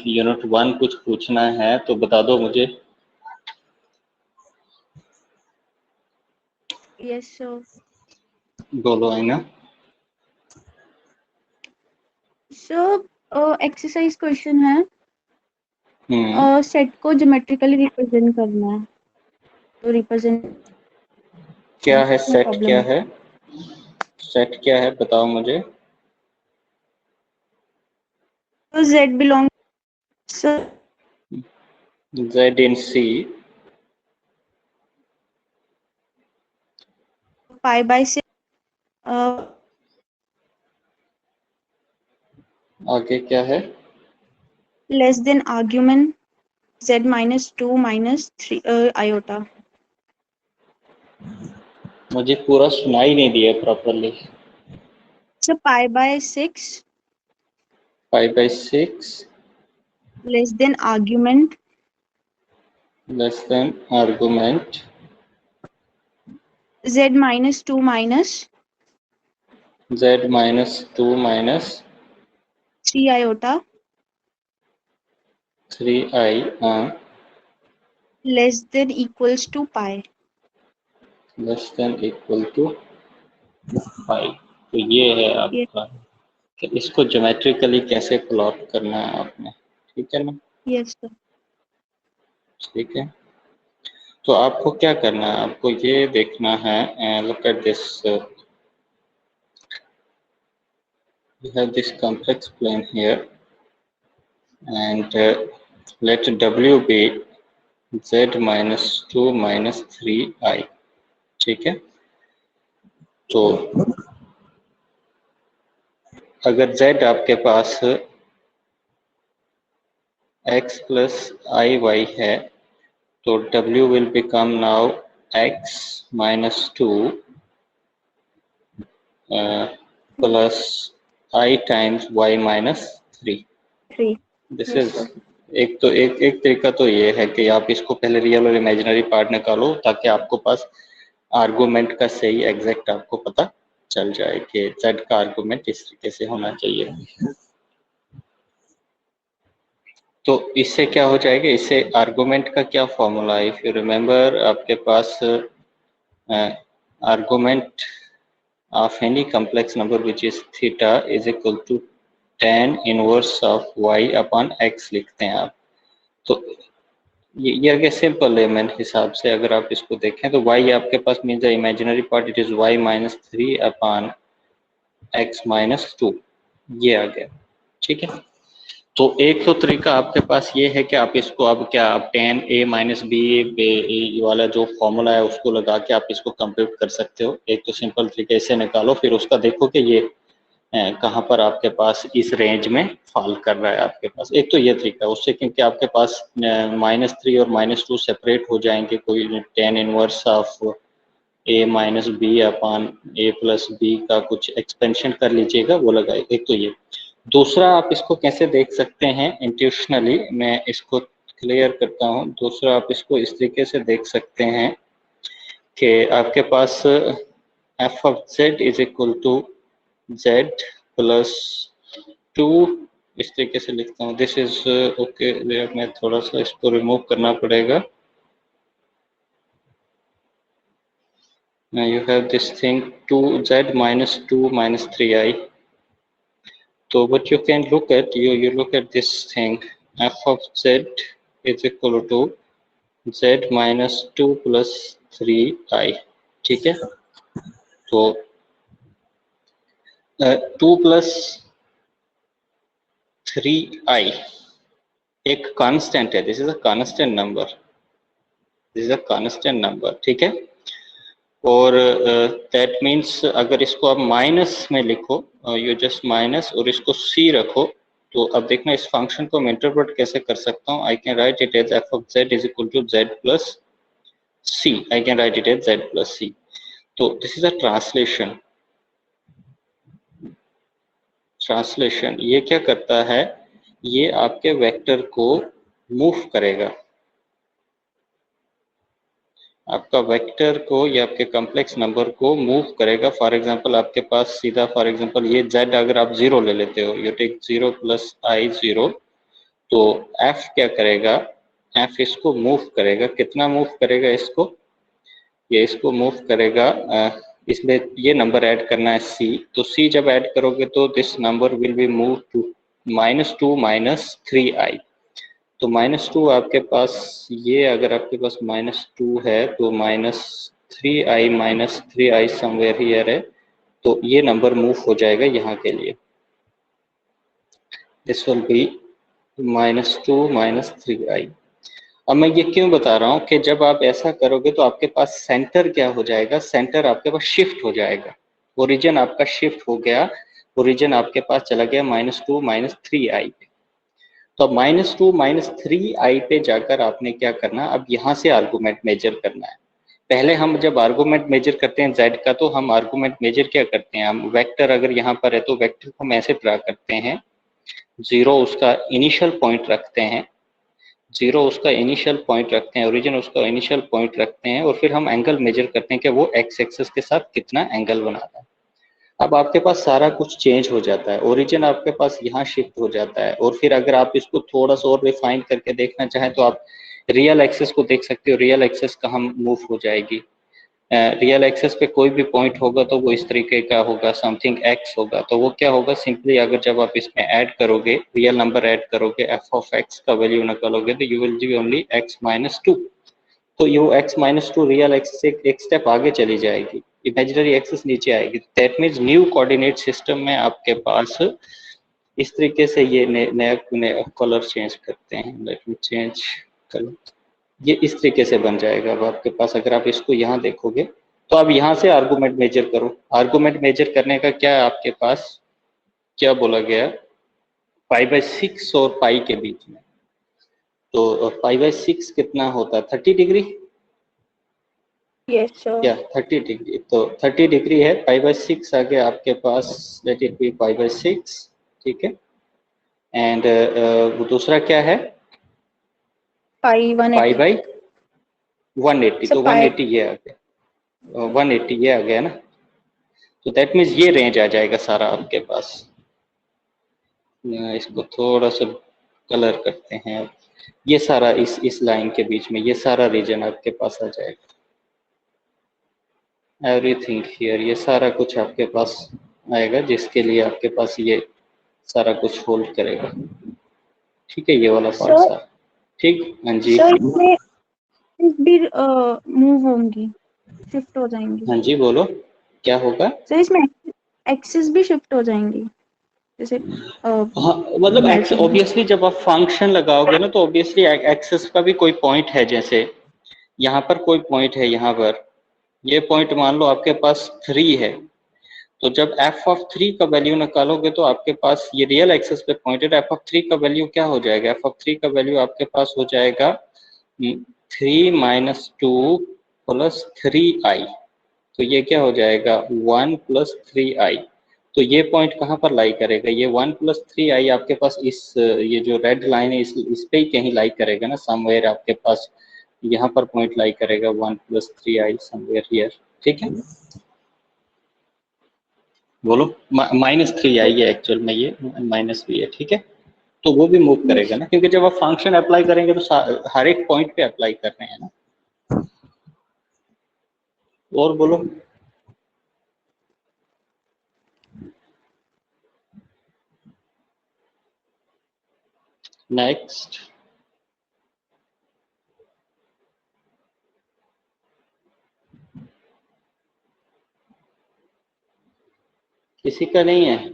Unit 1 कुछ पूछना है तो बता दो मुझे। Yes sir. बोलो आईना। सर एक्सरसाइज क्वेश्चन है, सेट को ज्योमेट्रिकली रिप्रेजेंट करना है, तो रिप्रेजेंट क्या है में सेट? प्रॉब्लम क्या है। है सेट? क्या है बताओ मुझे। तो z belong sir Z in C। Pi by से आगे क्या है? Less than argument z minus 2 minus 3 iota. मुझे पूरा सुनाई नहीं दिया properly. Sir pi by 6 5/6 less than argument less than argument z minus 2 minus Z minus 2 minus 3 iota 3i। हाँ, less than equals to pi. Less than equal to 5। तो ये है आपका कि इसको ज्योमेट्रिकली कैसे प्लॉट करना है आपने। ठीक है ना? Yes sir. ठीक है, तो आपको क्या करना है, आपको ये देखना है, look at this, you have this complex plane here and let W be Z minus 2 minus 3i। ठीक है, तो अगर Z आपके पास x plus iy है तो W will become now x minus 2 plus I times y minus 3। 3। This yes is sir. एक तरीका तो ये है कि आप इसको पहले रियल और इमेजिनरी पार्ट निकालो ताकि आपको पास आर्गुमेंट का सही एग्जैक्ट आपको पता चल जाए कि z का आर्गुमेंट इस तरीके से होना चाहिए। तो इससे क्या हो जाएगा, इससे आर्गुमेंट का क्या फॉर्मूला है, इफ यू रिमेम्बर आपके पास argument of any complex number which is theta is equal to tan inverse of y upon x लिखते हैं आप। तो ये अगर सिंपल लेमन हिसाब से अगर आप इसको देखें तो y आपके पास mean the imaginary part it is y minus 3 upon x minus 2, ये आ गया। ठीक है, तो एक तो तरीका आपके पास ये है कि आप इसको अब क्या आप tan a माइनस बी वाला जो फॉर्मूला है उसको लगा के आप इसको कंप्यूट कर सकते हो। एक तो सिंपल तरीके से निकालो, फिर उसका देखो कि ये कहाँ पर आपके पास इस रेंज में फॉल कर रहा है आपके पास। एक तो ये तरीका है उससे, क्योंकि आपके पास -3 और -2 सेपरेट हो जाएंगे, कोई tan inverse of a minus B upon a plus B का कुछ एक्सपेंशन कर लीजिएगा, वो लगाए। एक तो ये। दूसरा आप इसको कैसे देख सकते हैं इंट्यूशनली, मैं इसको क्लियर करता हूँ। दूसरा आप इसको इस तरीके से देख सकते हैं कि आपके पास f of z is equal to z plus 2, इस तरीके से लिखता हूँ। दिस इज ओके, मैं थोड़ा सा इसको रिमूव करना पड़ेगा। Now you have this thing 2z minus 2 minus 3i. So what you can look at, you look at this thing, f of z is equal to z minus 2 plus 3i। ठीक है, तो 2 plus 3i एक constant है, this is a constant number, this is a constant number. ठीक है, और that means अगर इसको आप माइनस में लिखो, यू जस्ट माइनस और इसको c रखो, तो अब देखना इस फंक्शन को मैं इंटरप्रेट कैसे कर सकता हूँ। I can write it as f of z is equal to z plus c। I can write it as z plus c। तो this is a translation. Translation ये क्या करता है, ये आपके वेक्टर को मूव करेगा, आपका वेक्टर को या आपके कॉम्प्लेक्स नंबर को मूव करेगा। फॉर एग्जांपल आपके पास सीधा, फॉर एग्जांपल ये z अगर आप 0 ले लेते हो, यू टेक 0 प्लस i 0, तो f क्या करेगा, f इसको मूव करेगा, कितना मूव करेगा इसको, ये इसको मूव करेगा, इसमें ये नंबर ऐड करना है c, तो c जब ऐड करोगे तो this number will be move to -2 -3i। तो -2 आपके पास, ये अगर आपके पास -2 है तो -3i -3i समवेयर हियर है, तो ये नंबर मूव हो जाएगा यहाँ के लिए, दिस विल बी -2 -3i। अब मैं ये क्यों बता रहा हूँ कि जब आप ऐसा करोगे तो आपके पास सेंटर क्या हो जाएगा, सेंटर आपके पास शिफ्ट हो जाएगा, ओरिजिन आपका शिफ्ट हो गया, ओरिजिन आपके पास चला गया -2 -3i पे। तो अब -2 -3i पे जाकर आपने क्या करना, अब यहाँ से आर्गुमेंट मेजर करना है। पहले हम जब आर्गुमेंट मेजर करते हैं z का, तो हम आर्गुमेंट मेजर क्या करते हैं, हम वेक्टर अगर यहाँ पर है तो वेक्टर को हम ऐसे ड्रा करते हैं, 0 उसका इनिशियल पॉइंट रखते हैं, 0 उसका इनिशियल पॉइंट रखते हैं, ओरिजिन उसका इनिशियल पॉइंट रखते हैं, और फिर हम एंगल मेजर करते हैं कि वो x एक्सिस के साथ कितना एंगल बनाता है। अब आपके पास सारा कुछ चेंज हो जाता है, ओरिजिन आपके पास यहाँ शिफ्ट हो जाता है, और फिर अगर आप इसको थोड़ा सा और रिफाइन करके देखना चाहें तो आप रियल एक्सिस को देख सकते हो, रियल एक्सिस कहाँ मूव हो जाएगी, रियल एक्सिस पे कोई भी पॉइंट होगा तो वो इस तरीके का होगा, समथिंग x होगा, तो वो क्या होगा, सिंपली अगर जब आप इसमें ऐड करोगे, रियल नंबर ऐड करोगे, f ऑफ x का वैल्यू निकालोगे तो you will give only x -2, तो ये x -2 रियल एक्सिस से एक स्टेप आगे चली जाएगी, इमेजिनरी एक्सिस नीचे आएगी। That means new coordinate system में आपके पास इस तरीके से ये नया कलर चेंज करते हैं, लेट मी चेंज कलर, ये इस तरीके से बन जाएगा। अब आपके पास अगर आप इसको यहाँ देखोगे तो आप यहाँ से आर्गुमेंट मेजर करो, आर्गुमेंट मेजर करने का क्या है आपके पास, क्या बोला गया, π/6 और पाई के बीच में, तो π/6 कितना होता है, 30 डिग्री, Yes, sir. क्या 30 डिग्री, तो 30 डिग्री है, π/6 आ गया आपके पास, लेट इट बी π/6, ठीक है। एंड वो दूसरा क्या है, Pi 180. π/180, तो So pi 180 ये आ गया, 180 ये आ गया ना, तो दैट मीन्स ये रेंज आ जाएगा सारा आपके पास। इसको थोड़ा सा कलर करते हैं, ये सारा इस लाइन के बीच में ये सारा रीजन आपके पास आ जाएगा, एवरीथिंग हियर, ये सारा कुछ आपके पास आएगा, जिसके लिए आपके पास ये सारा कुछ होल्ड करेगा, ठीक है, ये वाला पार्ट sir, सारा, ठीक। हाँ जी, sir इसमें भी मूव होंगी, शिफ्ट हो जाएंगी। हाँ जी बोलो, क्या होगा, सर इसमें एक्सिस भी शिफ्ट हो जाएंगी, जैसे हाँ मतलब एक्स इमेजिन। ऑब्वियसली जब आप फंक्शन लगाओगे ना तो ऑब्वियसली एक्सेस का भी कोई पॉइंट है, जैसे यहाँ पर कोई पॉइंट है, यहाँ पर ये पॉइंट मान लो आपके पास 3 है, तो जब f ऑफ 3 का वैल्यू निकालोगे तो आपके पास ये रियल एक्सेस पे पॉइंटेड, f ऑफ 3 का वैल्यू क्या हो जाएगा, f ऑफ 3 का वैल्यू आपके पास हो जाएगा 3 - 2 + 3i, तो ये क्या हो जाएगा 1 + 3i, तो ये पॉइंट कहाँ पर लाई करेगा, ये 1 + 3i आपके पास इस ये जो रेड लाइन है इस पे ही कहीं लाई करेगा ना, समवेयर आपके पास यहाँ पर पॉइंट लाई करेगा 1 + 3i समवेयर हियर, ठीक है। बोलो, -3i है एक्चुअल में, ये माइनस भी है, ठीक है, तो वो भी मूव करेगा ना, क्योंकि जब आप फंक्शन अप्लाई करेंगे तो हर एक पॉइंट पे अप्लाई कर रहे हैं ना। और बोलो, नेक्स्ट, किसी का नहीं है,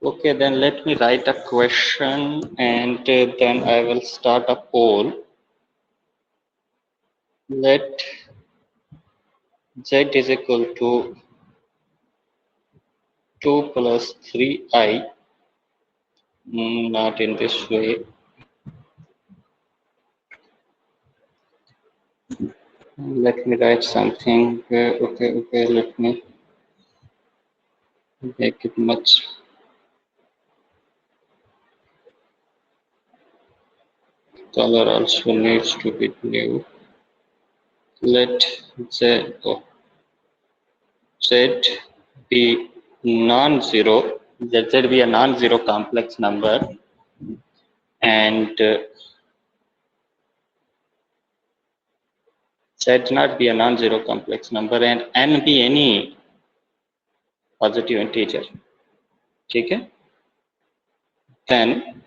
okay, then let me write a question and then I will start a poll. Let z is equal to 2 + 3i, not in this way, let me write something, okay, let me make it much, color also needs to be new, let z be non-zero, let Z be a non-zero complex number, and Z not be a non-zero complex number, and n be any positive integer. ठीक है? Then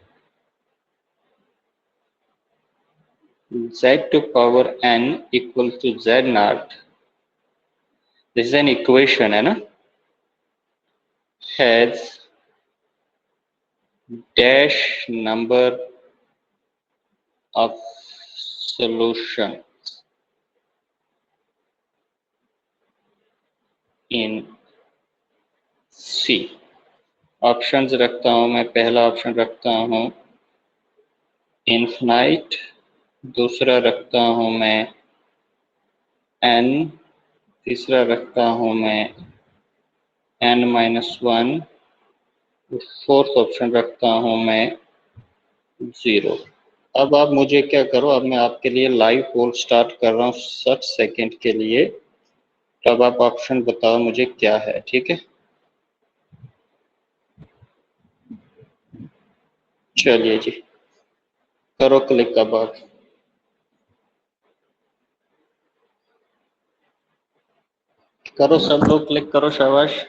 Z to power n equal to Z naught. This is an equation, है ना? Has dash number of solution in C. Options रखता हूं मैं, पहला option रखता हूं इनफिनाइट, दूसरा रखता हूं मैं n, तीसरा रखता हूं मैं n-1, फोर्थ ऑप्शन रखता हूं मैं 0। अब आप मुझे क्या करो, अब मैं आपके लिए लाइव पोल स्टार्ट कर रहा हूं 60 सेकेंड के लिए, तो अब आप ऑप्शन बताओ मुझे क्या है, ठीक है? चलिए जी, करो क्लिक अब आप। करो सब लोग क्लिक करो, शाबाश।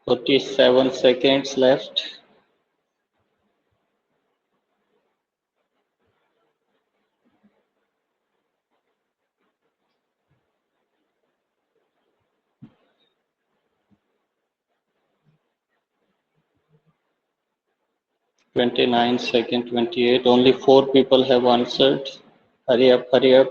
तो 47 seconds left. (29 seconds, 28). Only 4 people have answered. Hurry up, hurry up.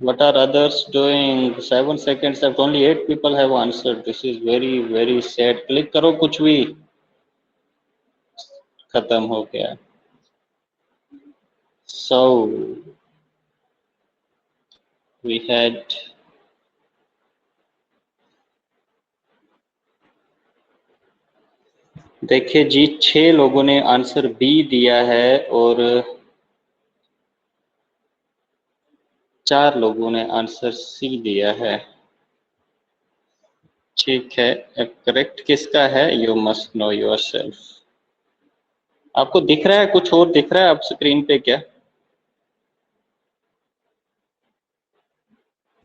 What are others doing? 7 seconds left. Only 8 people have answered. This is very, very sad. Click करो कुछ भी, खत्म हो गया। So we had देखिए जी, 6 लोगों ने आंसर बी दिया है और 4 लोगों ने आंसर सी दिया है। ठीक है, करेक्ट किसका है? You must know yourself. आपको दिख रहा है, कुछ और दिख रहा है आप स्क्रीन पे क्या?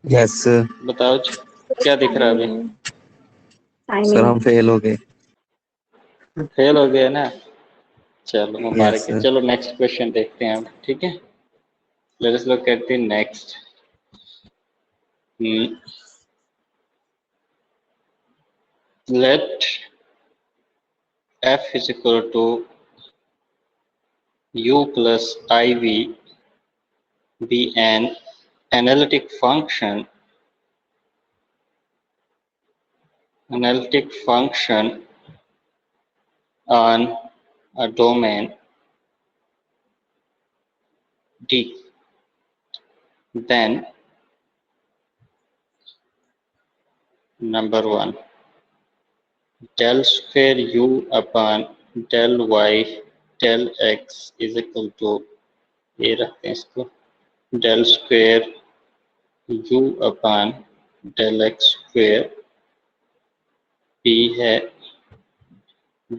यस बताओ जी, क्या दिख रहा है अभी? सर हम फेल हो गए। फेल हो गए ना? चलो मुबारक Yes, है। sir. चलो नेक्स्ट क्वेश्चन देखते हैं अब, ठीक है? Let us look at the next. लेट f is equal to u plus iv be an analytic function on a domain D. Then number 1, del square u upon del y del x is equal to, ये रखते हैं इसको, del square u upon del x square। b है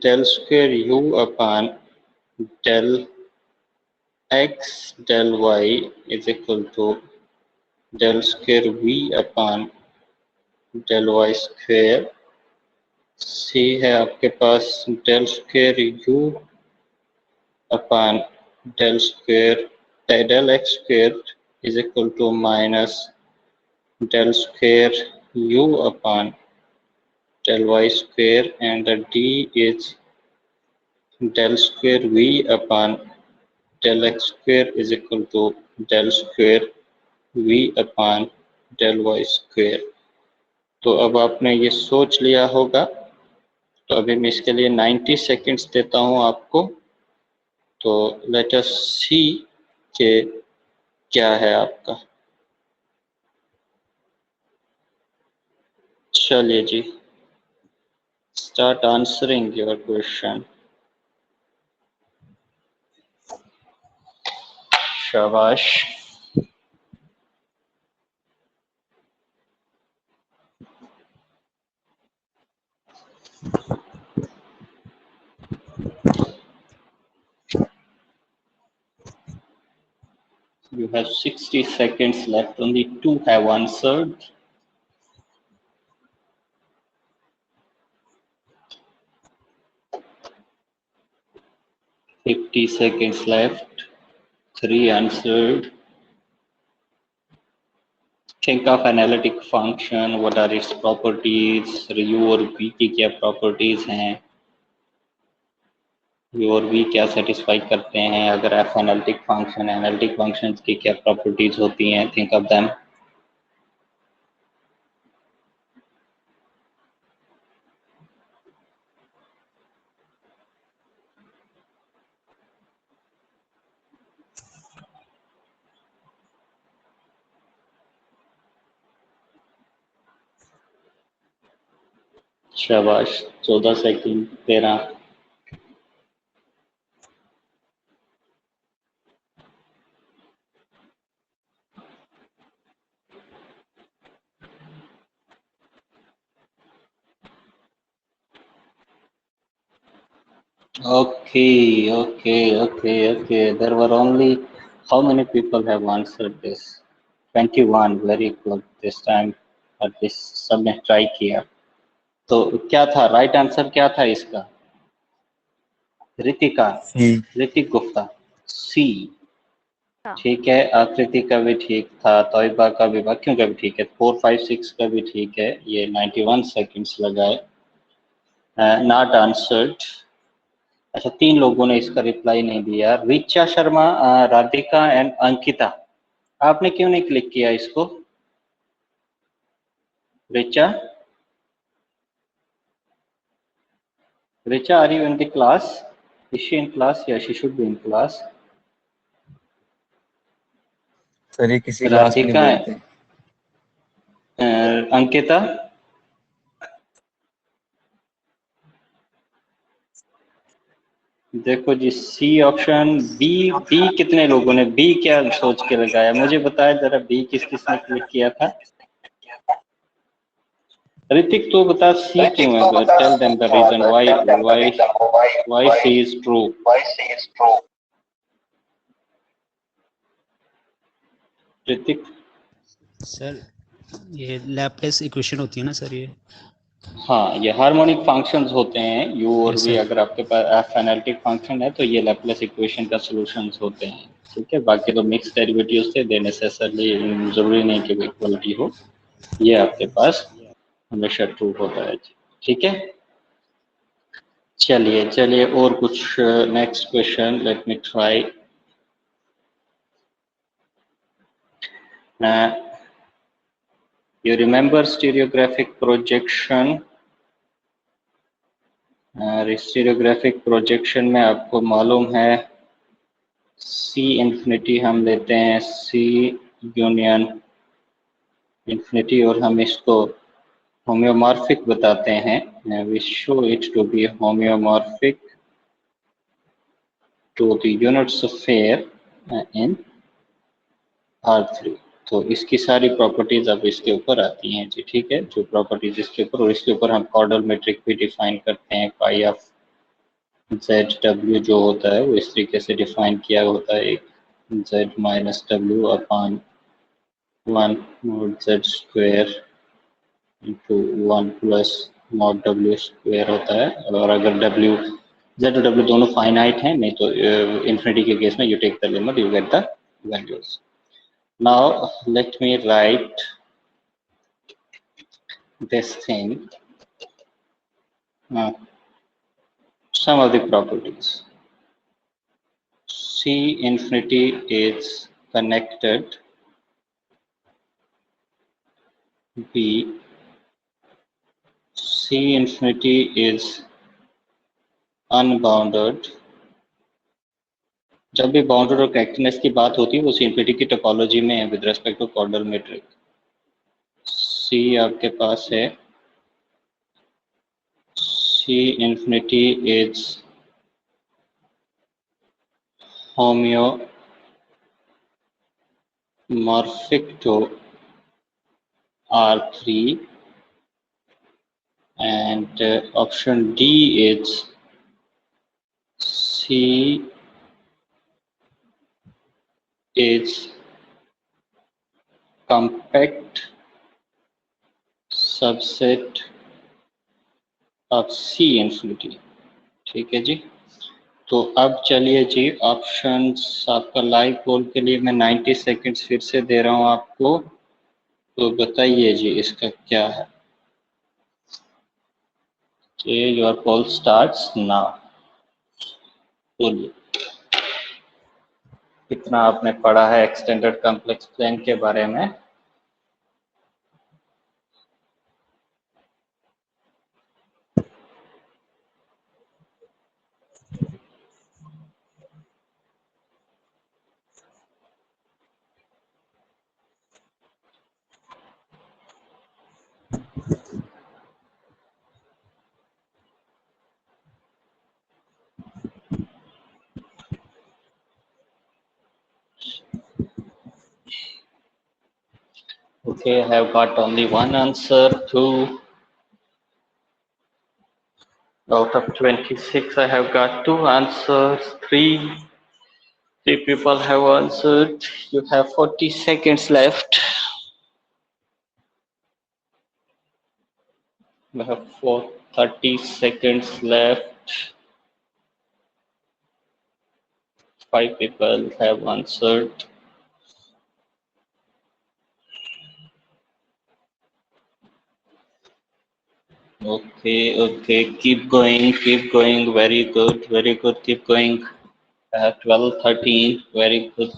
del square u upon del x del y is equal to del square v upon del y square। c है आपके पास del square u upon del x square is equal to minus del square u upon del y square, and the d is del square v upon del x square is equal to del square v upon del y square। तो अब आपने ये सोच लिया होगा, तो अभी मैं इसके लिए 90 सेकेंड्स देता हूं आपको। तो लेट अस सी के क्या है आपका? चलिए जी, start answering your question. शाबाश। You have 60 seconds left. Only 2 have answered. $50 seconds left. 3 answered. Think of analytic function. What are its properties? U और V की क्या properties हैं? U और V क्या satisfy करते हैं? अगर F analytic functions की क्या properties होती हैं? Think of them. शाबाश। 14 second 13। Okay. There were only how many people have answered this? 21. Very good this time. At least सबने ट्राई किया। तो क्या था राइट आंसर? क्या था इसका? ऋतिका, ऋतिक गुप्ता, सी। ठीक है, आकृति का भी ठीक था, तोयबा का भी, बाकियों का भी ठीक है, 4, 5, 6 का भी ठीक है। ये 91 सेकंड्स लगाए। Not answered. अच्छा, 3 लोगों ने इसका रिप्लाई नहीं दिया। रिचा शर्मा, राधिका एंड अंकिता, आपने क्यों नहीं क्लिक किया इसको? Richa, are you in the class? Is she in class या she should be in class? Sir ये किसी क्लास में नहीं राधिका, बोलते। अंकिता, देखो जी, सी ऑप्शन। बी कितने लोगों ने बी क्या सोच के लगाया? मुझे बताया जरा, बी किस किसने क्लिक किया था? ऋतिक तो बता सी क्यों है? Tell them the reason why C is true. Hrithik, sir ये लैपलेस इक्वेशन होती है ना सर ये? हाँ, ये हार्मोनिक फंक्शंस होते हैं यू और Yes, वी। sir. अगर आपके पास एफ एनालिटिक फंक्शन है तो ये लैपलेस इक्वेशन का सॉल्यूशंस होते हैं। ठीक है, बाकी तो मिक्स डेरिवेटिव्स थे, दे नेसेसरली जरूरी नहीं कि इक्वलिटी हो। ये आपके पास हमेशा ट्रू होता है। ठीक है, चलिए और कुछ next question, let me try. You remember stereographic projection? Stereographic projection में आपको मालूम है सी इंफिनिटी हम लेते हैं, सी यूनियन इंफिनिटी, और हम इसको होम्योमॉर्फिक बताते हैं। We show it to be homeomorphic to the unit sphere in R3। तो इसकी सारी प्रॉपर्टीज अब इसके ऊपर आती हैं जी। ठीक है, जो प्रॉपर्टीज इसके ऊपर, और इसके ऊपर हम कॉर्डल मेट्रिक भी डिफाइन करते हैं। पाई ऑफ ZW जो होता है वो इस तरीके से डिफाइन किया होता है, Z minus W upon 1 mod Z square into 1 plus mod W square होता है। और अगर W, Z और W दोनों फाइनाइट हैं, नहीं तो इन्फिनिटी के केस में you take the limit, you get the values. Now let me write this thing, some of the properties. C infinity is connected, B, C infinity is unbounded, जब भी bounded और correctness की बात होती है वो सी इन्फिनिटी की टोपोलॉजी में है with respect to chordal metric. C आपके पास है C infinity is homeomorphic to R3 and option D is C is compact subset of C infinity। ठीक है जी। तो अब चलिए जी ऑप्शंस आपका लाइव पोल के लिए मैं 90 सेकंड्स फिर से दे रहा हूं आपको, तो बताइए जी इसका क्या है। Your poll starts now. बोलिए कितना आपने पढ़ा है एक्सटेंडेड कॉम्प्लेक्स प्लेन के बारे में। Okay, I have got only one answer. 2 out of 26. I have got 2 answers. 3 people have answered. You have 40 seconds left. We have 30 seconds left. 5 people have answered. Okay, keep going, very good, keep going. I have 12, 13, very good.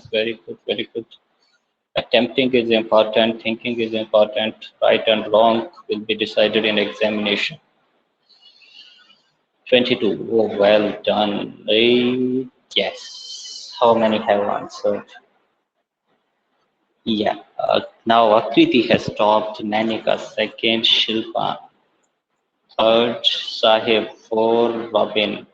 Attempting is important, thinking is important. Right and wrong will be decided in examination. 22, oh, well done. Yes, how many have answered? Yeah, now Akriti has stopped, Nanika second, Shilpa third, Sahib 4, Robin.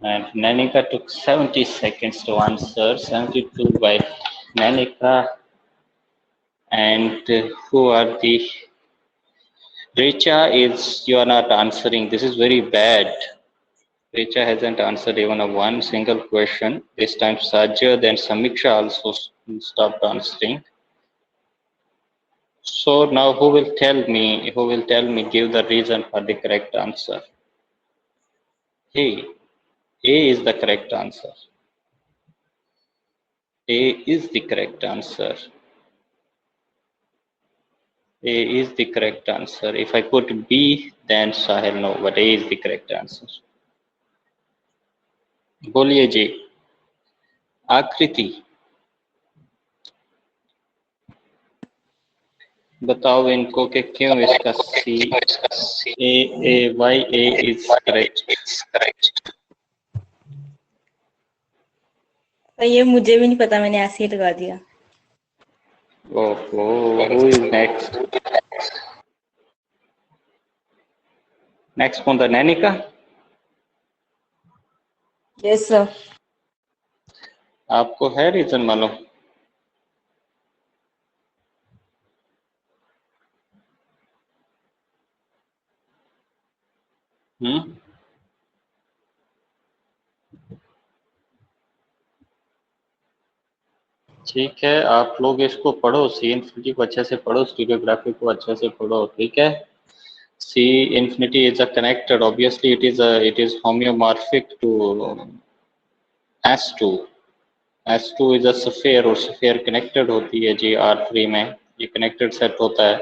And Nanika took 70 seconds to answer, 72 by Nanika. And who are the... Richa is, you are not answering. This is very bad. Richa hasn't answered even a one single question. This time Sajjad and Samiksha also stopped answering. So now who will tell me, give the reason for the correct answer? A is the correct answer. A is the correct answer. A is the correct answer. If I put B, then Sahil no, but A is the correct answer. बोलिए जी आकृति, बताओ इनको कि क्यों इसका C why A is correct। ये मुझे भी नहीं पता, मैंने ऐसे ही लगा दिया। ओहो, who is next? Next on the Nanika? Yes sir. आपको है रीजन मालूम? ठीक है, आप लोग इसको पढ़ो, सी इन्फिनिटी को अच्छे से पढ़ो, स्टीरियोग्राफी को अच्छे से पढ़ो, ठीक है। C infinity is a connected. Obviously, it is homeomorphic to S2. S2 is a sphere और sphere connected होती है जी R3 में, ये connected set होता है।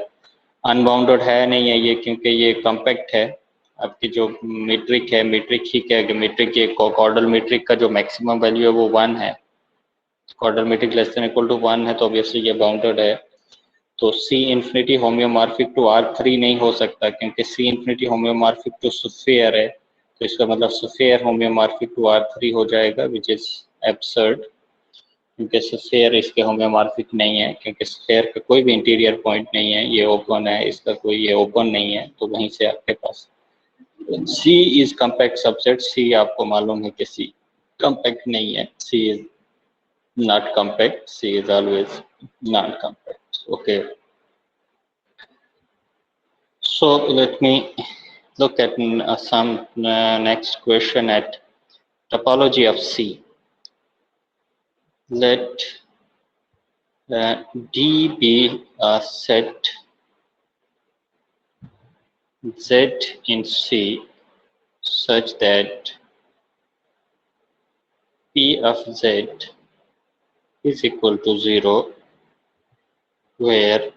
अनबाउंडेड है नहीं है ये, क्योंकि ये कॉम्पैक्ट है। आपकी जो मीट्रिक है, मीट्रिक ही क्या है, मीट्रिक के कॉर्डल मीट्रिक का जो मैक्सिमम वैल्यू है वो 1 है। Chordal metric less than equal to 1 है, तो ऑब्वियसली ये बाउंडेड है। तो C इन्फिनिटी होम्योमॉर्फिक टू R3 नहीं हो सकता, क्योंकि C इन्फिनिटी होम्योमॉर्फिक टू स्फीयर है। तो इसका मतलब स्फीयर होम्योमॉर्फिक टू R3 हो जाएगा, विच इज एब्सर्ड, क्योंकि स्फीयर इसके होम्योमॉर्फिक नहीं है, क्योंकि स्फीयर का कोई भी इंटीरियर पॉइंट नहीं है, ये ओपन है, इसका कोई ये ओपन नहीं है, तो वहीं से आपके पास C is compact subset. C आपको मालूम है कि C कॉम्पैक्ट नहीं है, C is not compact, C is always non compact. Okay, so let me look at some next question at topology of C. Let D be a set Z in C such that P of Z is equal to 0, where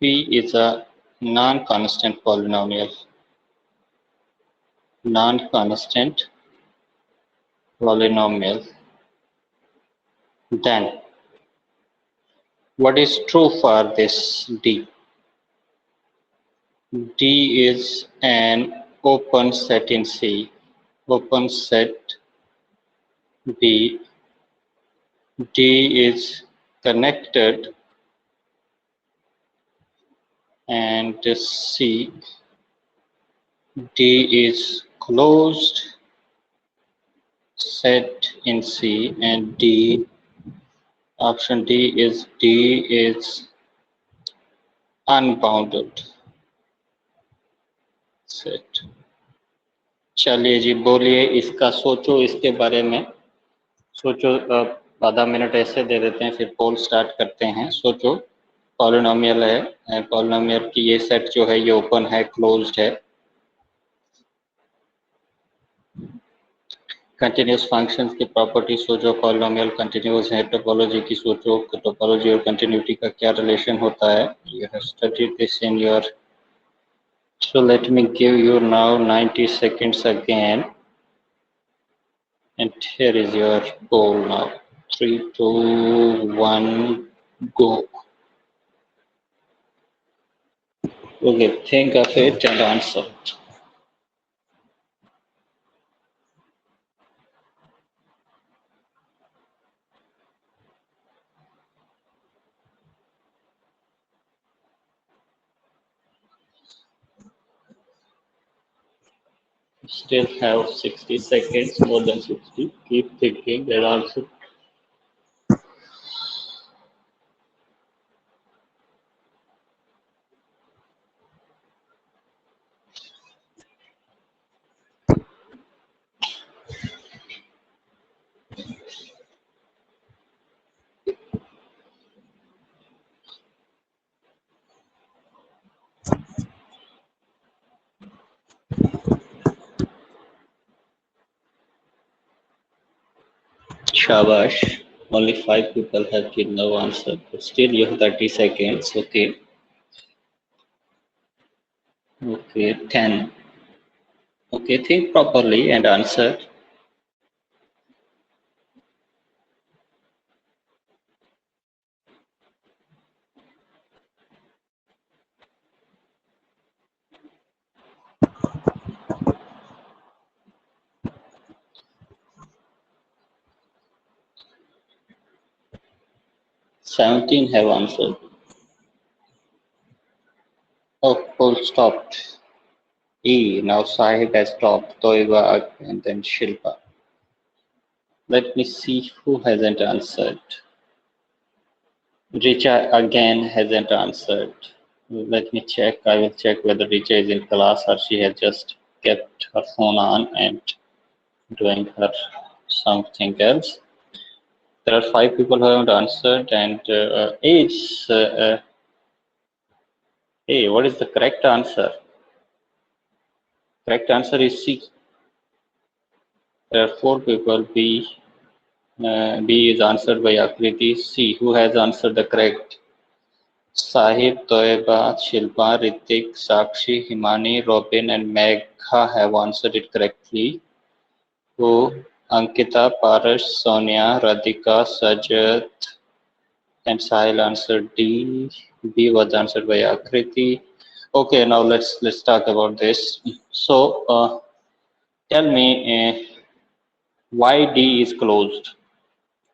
P is a non-constant polynomial. Non-constant polynomial. Then, what is true for this D? D is an open set in C. Open set B. D is connected and C. D is closed set in C, and D, option D is unbounded set। चलिए जी, बोलिए, इसका सोचो, इसके बारे में सोचो। आधा minute ऐसे दे देते हैं, फिर पोल स्टार्ट करते हैं। सोचो, पॉलिनोमियल है, पॉलिनोमियल की ये सेट जो है ये ओपन है, क्लोज्ड है। कंटिन्यूस फंक्शंस की प्रॉपर्टी सोचो, पॉलिनोमियल कंटिन्यूस है। टोपोलॉजी की सोचो, टोपोलॉजी और कंटिन्यूटी का क्या रिलेशन होता है। You have studied this in your, so let me give you now 90 seconds again, and here is your goal now. 3, 2, 1, go. Okay, think of it and answer. Still have 60 seconds, more than 60. Keep thinking and answer. Shabash, only 5 people have given no answer, but still you have 30 seconds. Okay. Okay, 10. Okay, think properly and answer. Seventeen have answered. Oh, full stopped. E, now Sahib has stopped, Toiba and then Shilpa. Let me see who hasn't answered. Richa again hasn't answered. Let me check. I will check whether Richa is in class or she has just kept her phone on and doing her something else. There are 5 people who haven't answered, and hey, what is the correct answer? Correct answer is C. There are 4 people. B is answered by Akriti. C, who has answered the correct? Sahib, Toeba, Shilpa, Ritik, Sakshi, Himani, Robin and Megha have answered it correctly. Who? Ankita, Parash, Sonia, Radhika, Sajat and Sahil answered D. B was answered by Akriti. Okay, now let's talk about this. So tell me why D is closed,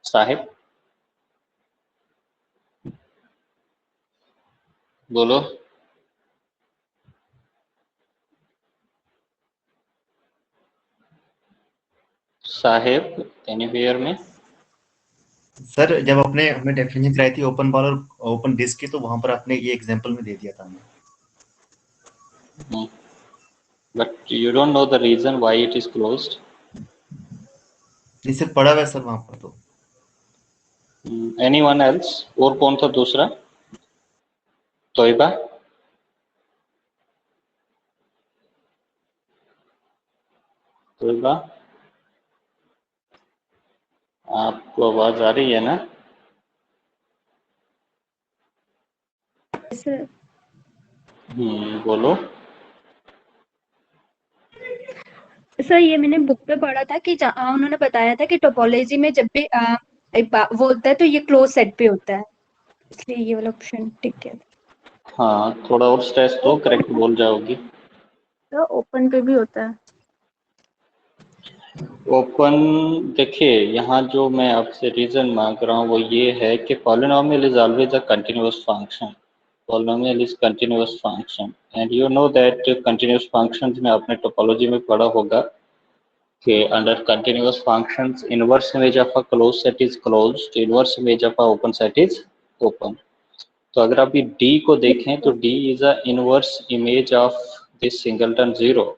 Sahib? बोलो. Sahib, can you hear me? Sir जब आपने हमें definition कराई थी open ball और open disc की, तो वहां पर आपने ये एग्जांपल में दे दिया था हमें. But you don't know the reason why it is closed. नहीं सर, पढ़ा हुआ है सर वहां पर तो. Anyone else? और कौन था दूसरा? तोयबा? तोयबा, आपको आवाज आ रही है ना? सर बोलो. सर ये मैंने बुक पे पढ़ा था कि उन्होंने बताया था कि टोपोलॉजी में जब भी वो होता है तो ये क्लोज सेट पे होता है, इसलिए ये वाला ऑप्शन ठीक है. हाँ, थोड़ा और स्ट्रेस दो, करेक्ट बोल जाओगी. तो ओपन पे भी होता है. ओपन, देखिए यहाँ जो मैं आपसे रीजन मांग रहा हूँ वो ये है कि polynomial is always a continuous function. Polynomial is continuous function and you know that continuous functions में आपने टोपोलॉजी में पढ़ा होगा कि under continuous functions inverse image of a close set is closed, inverse image of a open set is open. तो अगर आप ये D को देखें तो D is a inverse image of this singleton zero.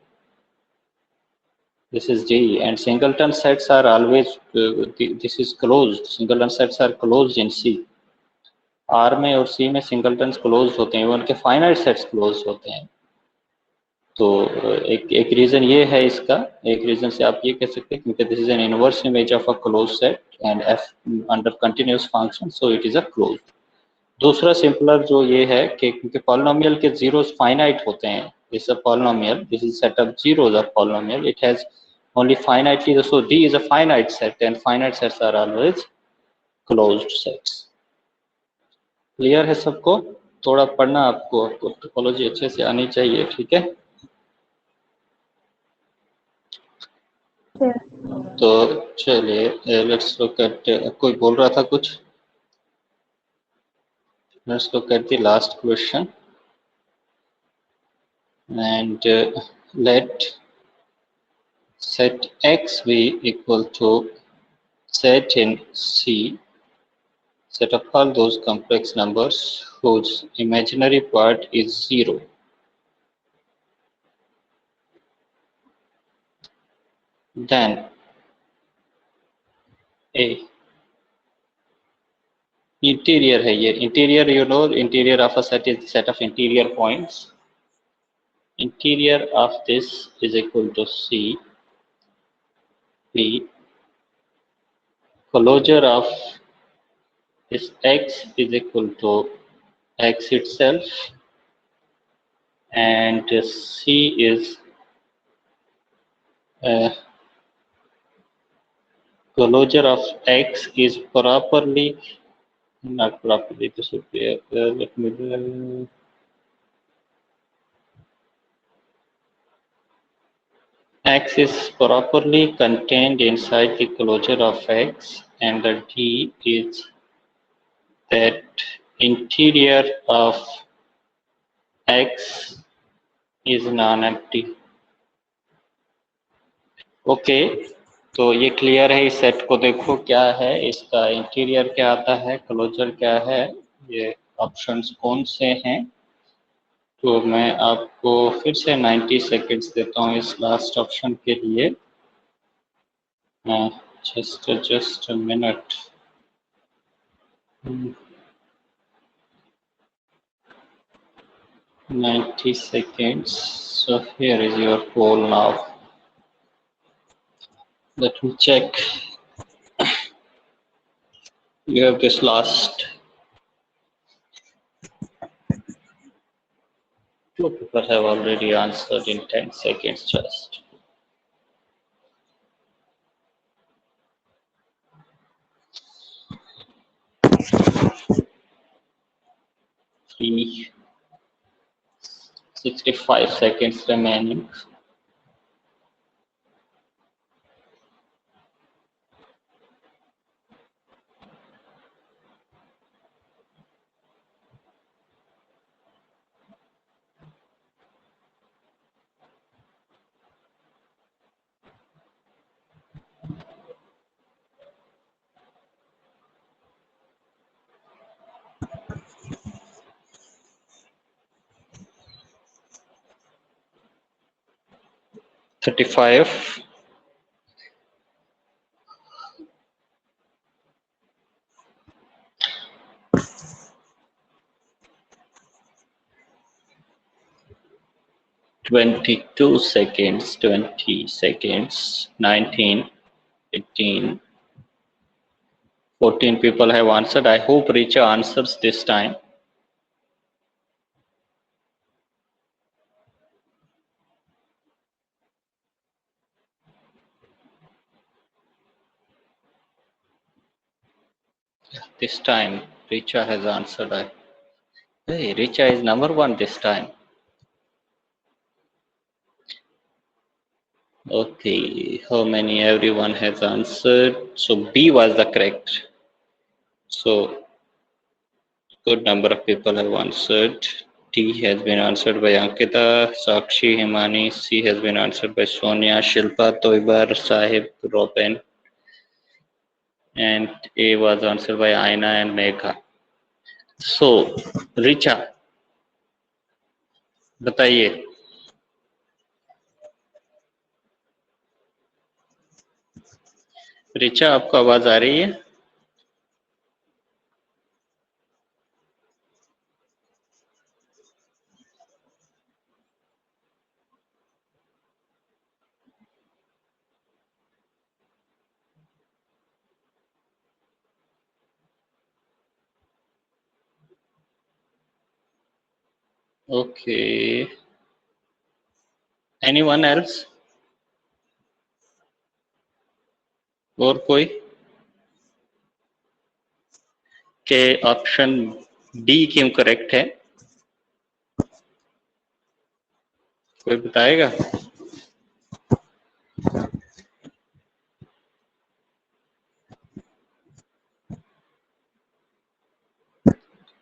This is D, and singleton sets are always this is closed. Singleton sets are closed in C. R में और C में singletons closed होते हैं, उनके finite sets closed होते हैं. तो एक रीजन ये है इसका. एक रीजन से आप ये कह सकते हैं क्योंकि this is an inverse image of a closed set and F under continuous function, so it is a closed. दूसरा सिंपलर जो ये है कि क्योंकि पॉलिनोमियल के जीरोस फाइनाइट होते हैं. This is a polynomial, this is set of zeros of polynomial, it has only finitely, so D is a finite set and finite sets are always closed sets. Clear है सबको? थोड़ा पढ़ना आपको topology अच्छे से आनी चाहिए, ठीक है? तो चलिए लेट्स लुक एट, कोई बोल रहा था कुछ? Let's look at the last question and let set x be equal to set in C, set of all those complex numbers whose imaginary part is 0. Then A, interior है ये. Interior, you know, interior of a set is the set of interior points. Interior of this is equal to C. B, closure of this x is equal to x itself, and C is closure of x is properly, not properly, this would be let me x is properly contained inside the closure of x, and the D is that interior of x is non-empty. Okay, तो ये clear है. इस set को देखो क्या है, इसका interior क्या आता है, क्लोजर क्या है, ये ऑप्शंस कौन से हैं. तो मैं आपको फिर से 90 सेकेंड्स देता हूँ इस लास्ट ऑप्शन के लिए. just a minute. Hmm. 90 seconds. So here is your poll now. Let me check. You have this last. Two people have already answered in 10 seconds just. 3, 65 seconds remaining. $35. $22 seconds, 20 seconds, 19, 18, 14 people have answered. I hope Richa answers this time. This time, Richa has answered. Hey, Richa is number one this time. Okay, how many everyone has answered? So B was the correct. So good number of people have answered. D has been answered by Ankita, Sakshi, Himani. C has been answered by Sonia, Shilpa, Toibar, Sahib, Robin. And A was answered by Aina and Megha. So, Richa, बताइए. रिचा, आपको आवाज आ रही है? Okay. Anyone else? और कोई? के option D क्यों correct है? कोई बताएगा?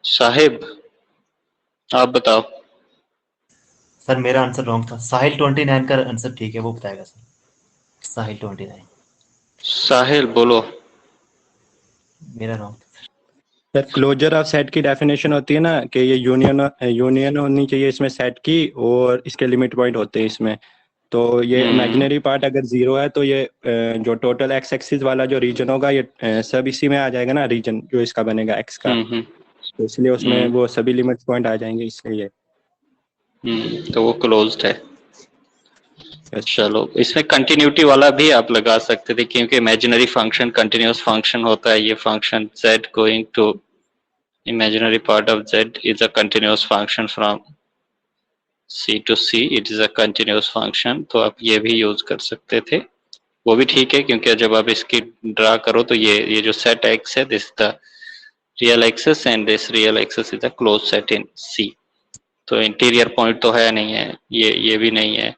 साहिब, आप बताओ. सर मेरा आंसर रॉन्ग था. साहिल 29 का आंसर ठीक है, वो बताएगा सर. साहिल 29. साहिल बोलो. मेरा wrong. Sir closure of set की डेफिनेशन होती है ना कि ये यूनियन होनी चाहिए इसमें सेट की, और इसके लिमिट पॉइंट होते हैं इसमें. तो ये इमेजिनरी पार्ट अगर जीरो है तो ये जो टोटल एक्स एक्सिस वाला जो रीजन होगा ये सब इसी में आ जाएगा ना, रीजन जो इसका बनेगा एक्स का. तो इसलिए उसमें वो सभी लिमिट पॉइंट आ जाएंगे, इसलिए. तो वो क्लोज्ड है. चलो, इसमें कंटिन्यूटी वाला भी आप लगा सकते थे, क्योंकि इमेजिनरी फंक्शन कंटिन्यूअस फंक्शन होता है. ये function z going to imaginary part of z is a continuous function from c to c. It is a continuous function. तो आप ये भी यूज कर सकते थे. वो भी ठीक है, क्योंकि जब आप इसकी ड्रा करो तो ये जो सेट x है, this the real access and this real access is a close set in c. तो इंटीरियर पॉइंट तो है नहीं है, ये भी नहीं है.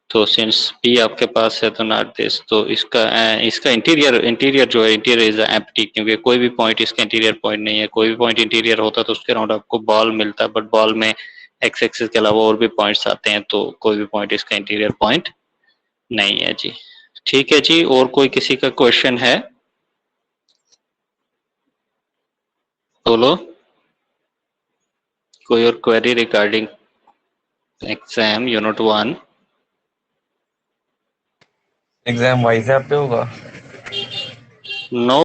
तो सिंस p आपके पास है तो नॉट दिस. तो इसका इंटीरियर जो है, इंटीरियर इज एम्प्टी, क्योंकि कोई भी पॉइंट इसका इंटीरियर पॉइंट नहीं है. कोई भी पॉइंट इंटीरियर होता तो उसके अराउंड आपको बॉल मिलता, बट बॉल में एक्स एक्सिस के अलावा और भी पॉइंट्स आते हैं, तो कोई भी पॉइंट इसका इंटीरियर पॉइंट नहीं है जी. ठीक है जी. और कोई किसी का क्वेश्चन है? बोलो. कोई और query regarding exam unit 1? Exam wise पे होगा? नो